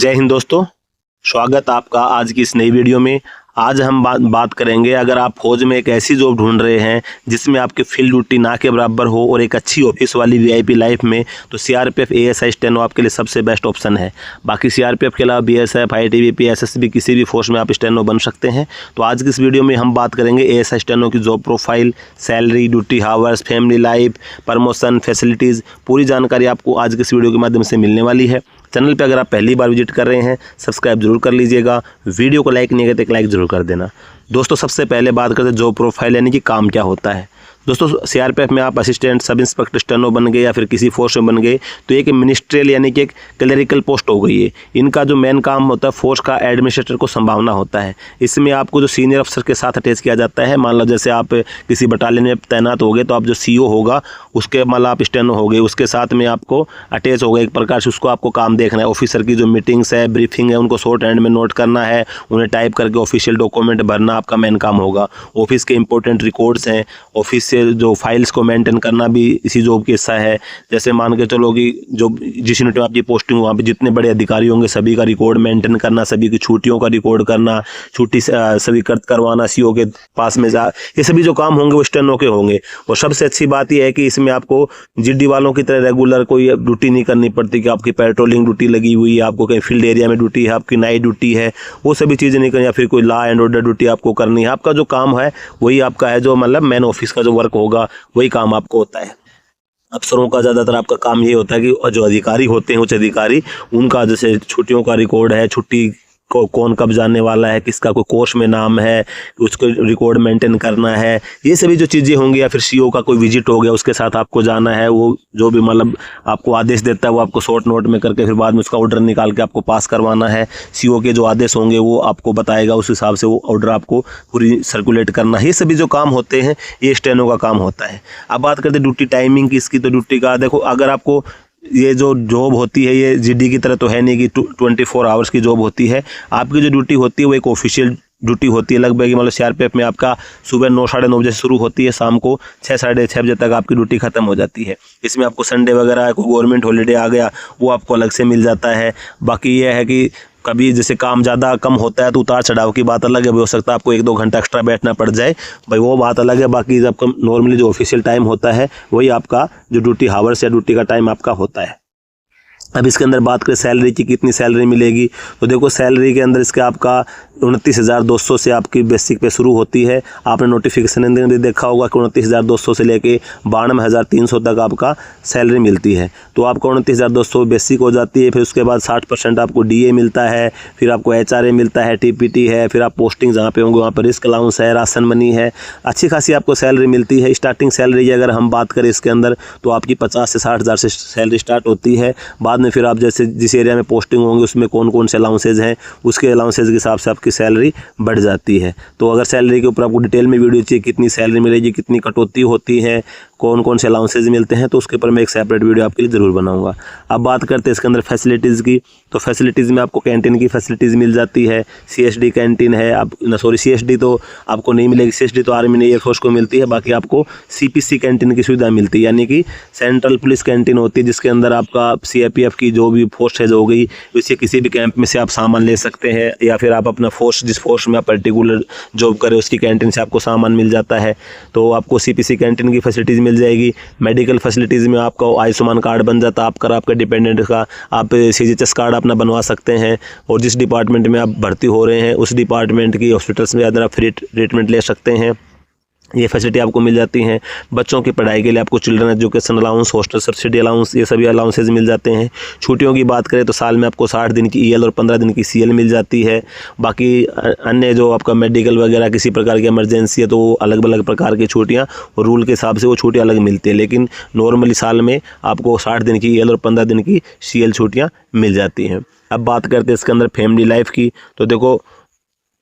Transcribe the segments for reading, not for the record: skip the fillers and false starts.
जय हिंद दोस्तों, स्वागत आपका आज की इस नई वीडियो में। आज हम बात करेंगे, अगर आप फौज में एक ऐसी जॉब ढूंढ रहे हैं जिसमें आपकी फील्ड ड्यूटी ना के बराबर हो और एक अच्छी ऑफिस वाली वीआईपी लाइफ में, तो सीआरपीएफ एएसआई स्टेनो आपके लिए सबसे बेस्ट ऑप्शन है। बाकी सीआरपीएफ के अलावा बीएसएफ, आईटीबीपी, एसएसबी किसी भी फोर्स में आप स्टेनो बन सकते हैं। तो आज की इस वीडियो में हम बात करेंगे एएसआई स्टेनो की job profile, salary, duty hours, family life, promotion, facilities, पूरी जानकारी आपको आज की इस वीडियो के माध्यम से मिलने वाली है। चैनल पे अगर आप पहली बार विजिट कर रहे हैं, सब्सक्राइब जरूर कर लीजिएगा। वीडियो को लाइक नहीं करते, एक लाइक जरूर कर देना। दोस्तों, सबसे पहले बात करते हैं जॉब प्रोफाइल यानी कि काम क्या होता है। दोस्तों, सीआरपीएफ में आप असिस्टेंट, सब इंस्पेक्टर स्टेनो बन गए या फिर किसी फोर्स में बन गए तो एक मिनिस्ट्रियल यानी कि एक क्लरिकल पोस्ट हो गई है। इनका जो मेन काम होता है फोर्स का एडमिनिस्ट्रेटर को संभालना होता है। इसमें आपको जो सीनियर अफसर के साथ अटैच किया जाता है। मान लो जैसे आप किसी बटालियन में तैनात हो गए तो आप जो सीओ होगा उसके मान लो आप स्टेनो हो गए, उसके साथ में आपको अटैच हो गए। एक प्रकार से उसको आपको काम देखना है। ऑफिसर की जो मीटिंग्स है, ब्रीफिंग है, उनको शॉर्ट हैंड में नोट करना है, उन्हें टाइप करके ऑफिशियल डॉक्यूमेंट भरना आपका मेन काम होगा। ऑफिस के इंपॉर्टेंट रिकॉर्ड्स हैं, ऑफिस से जो फाइल्स को मेंटेन करना भी इसी जॉब का हिस्सा है। जैसे मान के चलो कि जो जिस यूनिट में आपकी पोस्टिंग वहाँ पे जितने बड़े अधिकारी होंगे सभी का रिकॉर्ड मेंटेन करना, सभी की छुट्टियों का रिकॉर्ड करना, छुट्टी सभी करवाना सीओ के पास में जा, ये सभी जो काम होंगे वो स्टेनो के होंगे। और सबसे अच्छी बात यह है कि इसमें आपको जीडी वालों की तरह रेगुलर कोई ड्यूटी नहीं करनी पड़ती कि आपकी पेट्रोलिंग ड्यूटी लगी हुई है, आपको कहीं फील्ड एरिया में ड्यूटी है, आपकी नाइट ड्यूटी है, वो सभी चीज़ें नहीं करनी, या फिर कोई लॉ एंड ऑर्डर ड्यूटी आपको करनी है। आपका जो काम है वही आपका है, जो मतलब मेन ऑफिस का जो वर्क होगा वही काम आपको होता है। अफसरों का ज़्यादातर आपका काम ये होता है कि जो अधिकारी होते हैं, उच्च अधिकारी, उनका जैसे छुट्टियों का रिकॉर्ड है, छुट्टी को कौन कब जाने वाला है, किसका कोई कोर्स में नाम है, उसको रिकॉर्ड मेंटेन करना है, ये सभी जो चीज़ें होंगी। या फिर सीओ का कोई विजिट हो गया, उसके साथ आपको जाना है, वो जो भी मतलब आपको आदेश देता है वो आपको शॉर्ट नोट में करके फिर बाद में उसका ऑर्डर निकाल के आपको पास करवाना है। सीओ के जो आदेश होंगे वो आपको बताएगा, उस हिसाब से वो ऑर्डर आपको पूरी सर्कुलेट करना है। ये सभी जो काम होते हैं ये स्टेनो का काम होता है। अब बात करते हैं ड्यूटी टाइमिंग की इसकी। तो ड्यूटी का देखो, अगर आपको ये जो जॉब होती है ये जीडी की तरह तो है नहीं कि 24 आवर्स की जॉब होती है। आपकी जो ड्यूटी होती है वो एक ऑफिशियल ड्यूटी होती है। लगभग मतलब सीआरपीएफ में आपका सुबह 9 साढ़े 9 बजे शुरू होती है, शाम को 6 साढ़े 6 बजे तक आपकी ड्यूटी खत्म हो जाती है। इसमें आपको संडे वगैरह कोई गवर्नमेंट हॉलीडे आ गया वो आपको अलग से मिल जाता है। बाकी ये है कि कभी जैसे काम ज़्यादा कम होता है तो उतार चढ़ाव की बात अलग है, हो सकता है आपको 1-2 घंटा एक्स्ट्रा बैठना पड़ जाए, भाई वो बात अलग है। बाकी आपका नॉर्मली जो ऑफिशियल टाइम होता है वही आपका जो ड्यूटी हावर्स या ड्यूटी का टाइम आपका होता है। अब इसके अंदर बात करें सैलरी की, कितनी सैलरी मिलेगी। तो देखो, सैलरी के अंदर इसके आपका 29,200 से आपकी बेसिक पे शुरू होती है। आपने नोटिफिकेशन में देखा होगा कि 29,200 से लेके 92,300 तक आपका सैलरी मिलती है। तो आपको 29,200 बेसिक हो जाती है। फिर उसके बाद 60% आपको डीए मिलता है, फिर आपको एचआरए मिलता है, टीपीटी है, फिर आप पोस्टिंग जहाँ पे होंगे वहाँ पर रिस्क अलाउंस है, राशन मनी है, अच्छी खासी आपको सैलरी मिलती है। स्टार्टिंग सैलरी अगर हम बात करें इसके अंदर तो आपकी 50 से 60,000 से सैलरी स्टार्ट होती है। बाद में फिर आप जैसे जिस एरिया में पोस्टिंग होंगे उसमें कौन कौन से अलाउंसेज हैं, उसके अलाउंसेज के हिसाब से आपकी सैलरी बढ़ जाती है। तो अगर सैलरी के ऊपर आपको डिटेल में वीडियो चाहिए, कितनी सैलरी मिलेगी, कितनी कटौती होती है, कौन कौन से अलाउंसेज मिलते हैं, तो उसके ऊपर मैं एक सेपरेट वीडियो आपके लिए ज़रूर बनाऊंगा। अब बात करते हैं इसके अंदर फैसिलिटीज़ की। तो फैसिलिटीज़ में आपको कैंटीन की फैसिलिटीज़ मिल जाती है, सीएसडी कैंटीन है। आप सीएसडी तो आपको नहीं मिलेगी, सीएसडी तो आर्मी ने एयरफोर्स को मिलती है। बाकी आपको सीपीसी कैंटीन की सुविधा मिलती है, यानी कि सेंट्रल पुलिस कैंटीन होती है, जिसके अंदर आपका सीआरपीएफ की जो भी फोर्स है हो गई, उससे किसी भी कैंप में से आप सामान ले सकते हैं, या फिर आप अपना फोर्स जिस फोर्स में आप पर्टिकुलर जॉब करें उसकी कैंटीन से आपको सामान मिल जाता है। तो आपको सीपीसी कैंटीन की फैसिलिटीज़ मिल जाएगी। मेडिकल फैसिलिटीज़ में आपका आयुष्मान कार्ड बन जाता है, आपका डिपेंडेंट का आप सीजीएचएस कार्ड अपना बनवा सकते हैं। और जिस डिपार्टमेंट में आप भर्ती हो रहे हैं उस डिपार्टमेंट की हॉस्पिटल्स में अगर आप फ्री ट्रीटमेंट ले सकते हैं, ये फैसिलिटी आपको मिल जाती हैं। बच्चों की पढ़ाई के लिए आपको children education allowance, hostel subsidy allowance, ये सभी अलाउंसेज मिल जाते हैं। छुट्टियों की बात करें तो साल में आपको 60 दिन की ईएल और 15 दिन की सीएल मिल जाती है। बाकी अन्य जो आपका मेडिकल वगैरह किसी प्रकार की इमरजेंसी है तो वो अलग अलग प्रकार की छुट्टियाँ और रूल के हिसाब से वो छुट्टियाँ अलग मिलती है, लेकिन नॉर्मली साल में आपको 60 दिन की ईएल और 15 दिन की सीएल छुट्टियाँ मिल जाती हैं। अब बात करते हैं इसके अंदर फैमिली लाइफ की। तो देखो,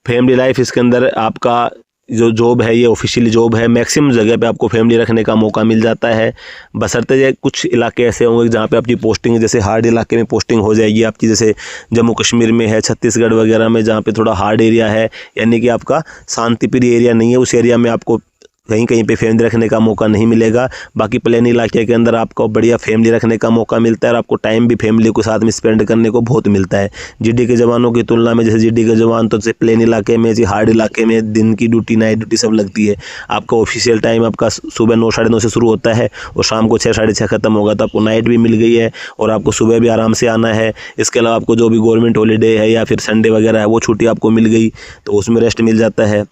फैमिली लाइफ इसके अंदर आपका जो जॉब है ये ऑफिशियली जॉब है। मैक्सिमम जगह पे आपको फैमिली रखने का मौका मिल जाता है, बशर्ते कुछ इलाके ऐसे होंगे जहाँ पे आपकी पोस्टिंग, जैसे हार्ड इलाके में पोस्टिंग हो जाएगी आपकी, जैसे जम्मू कश्मीर में है, छत्तीसगढ़ वगैरह में, जहाँ पे थोड़ा हार्ड एरिया है, यानी कि आपका शांतिप्रिय एरिया नहीं है, उस एरिया में आपको कहीं कहीं पे फैमिली रखने का मौका नहीं मिलेगा। बाकी प्लेन इलाके के अंदर आपको बढ़िया फैमिली रखने का मौका मिलता है और आपको टाइम भी फैमिली के साथ में स्पेंड करने को बहुत मिलता है। जीडी के जवानों की तुलना में, जैसे जीडी के जवान तो जैसे प्लेन इलाके में, जैसे हार्ड इलाके में दिन की ड्यूटी, नाइट ड्यूटी सब लगती है। आपका ऑफिशियल टाइम आपका सुबह 9 साढ़े 9 से शुरू होता है और शाम को 6 साढ़े 6 खत्म होगा। तो आपको नाइट भी मिल गई है और आपको सुबह भी आराम से आना है। इसके अलावा आपको जो भी गवर्नमेंट हॉलीडे है या फिर संडे वगैरह है वो छुट्टी आपको मिल गई, तो उसमें रेस्ट मिल जाता है।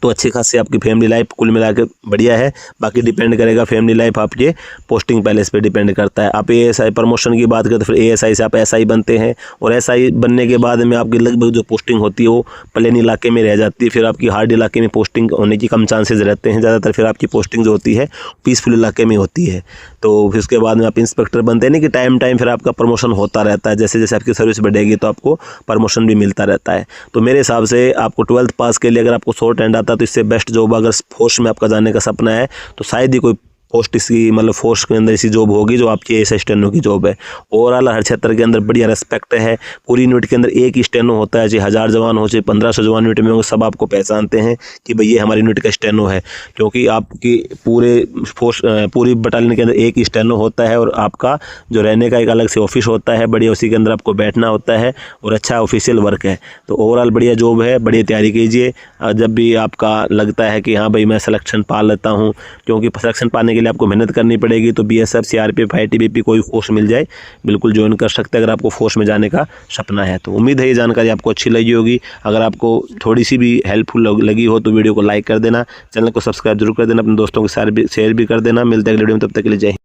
तो अच्छी खासी आपकी फैमिली लाइफ कुल मिला के बढ़िया है। बाकी डिपेंड करेगा फैमिली लाइफ आपके पोस्टिंग पैलेस पे डिपेंड करता है। आप एएसआई प्रमोशन की बात करें तो फिर एएसआई से आप एसआई बनते हैं और एसआई बनने के बाद में आपकी लगभग जो पोस्टिंग होती है वो प्लेन इलाके में रह जाती है। फिर आपकी हार्ड इलाके में पोस्टिंग होने की कम चांसेस रहते हैं। ज़्यादातर फिर आपकी पोस्टिंग जो होती है पीसफुल इलाके में होती है। तो फिर उसके बाद में आप इंस्पेक्टर बनते हैं। नहीं कि टाइम फिर आपका प्रमोशन होता रहता है, जैसे जैसे आपकी सर्विस बढ़ेगी तो आपको प्रमोशन भी मिलता रहता है। तो मेरे हिसाब से आपको 12th पास के लिए अगर आपको शॉर्ट हैंड आता है तो इससे बेस्ट जॉब, अगर फोर्स में आपका जाने का सपना है तो शायद ही कोई पोस्ट इसकी मतलब फोर्स के अंदर ऐसी जॉब होगी जो आपकी एएसआई स्टेनो की जॉब है। ओवरऑल हर क्षेत्र के अंदर बढ़िया रिस्पेक्ट है। पूरी यूनिट के अंदर एक ही स्टेनो होता है, चाहे 1000 जवान हो चाहे 1500 जवान यूनिट में हो, सब आपको पहचानते हैं कि भाई ये हमारी यूनिट का स्टेनो है, क्योंकि आपकी पूरे फोर्स पूरी बटालियन के अंदर एक ही स्टेनो होता है और आपका जो रहने का एक अलग से ऑफिस होता है बढ़िया, उसी के अंदर आपको बैठना होता है और अच्छा ऑफिशियल वर्क है। तो ओवरऑल बढ़िया जॉब है, बढ़िया तैयारी कीजिए। जब भी आपका लगता है कि हाँ भाई मैं सिलेक्शन पा लेता हूँ, क्योंकि सिलेक्शन पाने के लिए आपको मेहनत करनी पड़ेगी, तो बीएसएफ, सीआरपीएफ, आईटीबीपी कोई फोर्स मिल जाए बिल्कुल ज्वाइन कर सकते हैं अगर आपको फोर्स में जाने का सपना है। तो उम्मीद है ये जानकारी आपको अच्छी लगी होगी। अगर आपको थोड़ी सी भी हेल्पफुल लगी हो तो वीडियो को लाइक कर देना, चैनल को सब्सक्राइब जरूर कर देना, अपने दोस्तों के साथ शेयर भी कर देना। मिलते हैं अगले वीडियो में, तब तक के लिए जय हिंद।